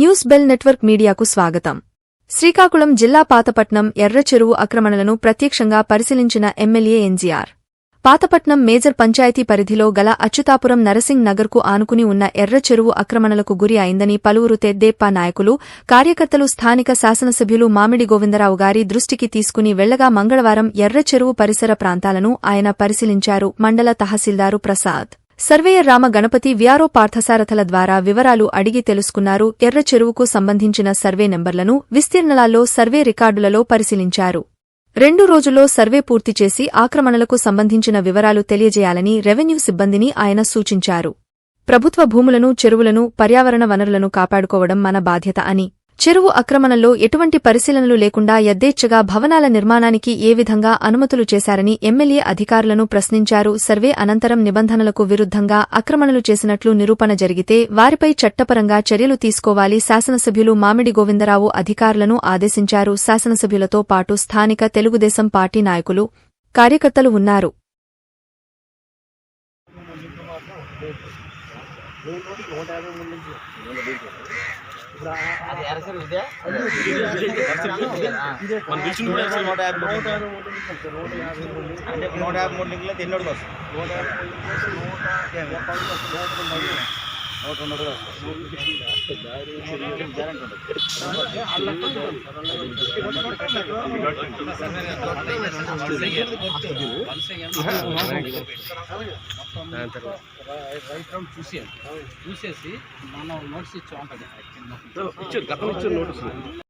News bell network మీడియాకు స్వాగతం. శ్రీకాకుళం జిల్లా పాతపట్నం ఎర్రచెరువు ఆక్రమణలను ప్రత్యక్షంగా పరిశీలించిన ఎమ్మెల్యే ఎన్జీఆర్. పాతపట్నం మేజర్ పంచాయతీ పరిధిలో గల అచ్యుతాపురం నరసింగ్ నగర్కు ఆనుకుని ఉన్న ఎర్రచెరువు ఆక్రమణలకు గురి అయిందని పలువురు తెదేపా నాయకులు, కార్యకర్తలు స్థానిక శాసనసభ్యులు మామిడి గోవిందరావు గారి దృష్టికి తీసుకుని వెళ్లగా మంగళవారం ఎర్రచెరువు పరిసర ప్రాంతాలను ఆయన పరిశీలించారు. మండల తహసీల్దారు ప్రసాద్, సర్వేయర్ రామ గణపతి, విఆర్ఓ పార్థసారథల ద్వారా వివరాలు అడిగి తెలుసుకున్నారు. ఎర్రచెరువుకు సంబంధించిన సర్వే నెంబర్లను, విస్తీర్ణాల్లో సర్వే రికార్డులలో పరిశీలించారు. 2 రోజుల్లో సర్వే పూర్తి చేసి ఆక్రమణలకు సంబంధించిన వివరాలు తెలియజేయాలని రెవెన్యూ సిబ్బందిని ఆయన సూచించారు. ప్రభుత్వ భూములను, చెరువులను, పర్యావరణ వనరులను కాపాడుకోవడం మన బాధ్యత అని, చెరువు ఆక్రమణల్లో ఎటువంటి పరిశీలనలు లేకుండా యథేచ్ఛగా భవనాల నిర్మాణానికి ఏ విధంగా అనుమతులు చేశారని ఎమ్మెల్యే అధికారులను ప్రశ్నించారు. సర్వే అనంతరం నిబంధనలకు విరుద్ధంగా ఆక్రమణలు చేసినట్లు నిరూపణ జరిగితే వారిపై చట్టపరంగా చర్యలు తీసుకోవాలి. శాసనసభ్యులు మామిడి గోవిందరావు అధికారులను ఆదేశించారు. శాసనసభ్యులతో పాటు స్థానిక తెలుగుదేశం పార్టీ నాయకులు, కార్యకర్తలు ఉన్నారు. చూసేసి మనం నోట్స్ ఇచ్చాం ఉంటుంది.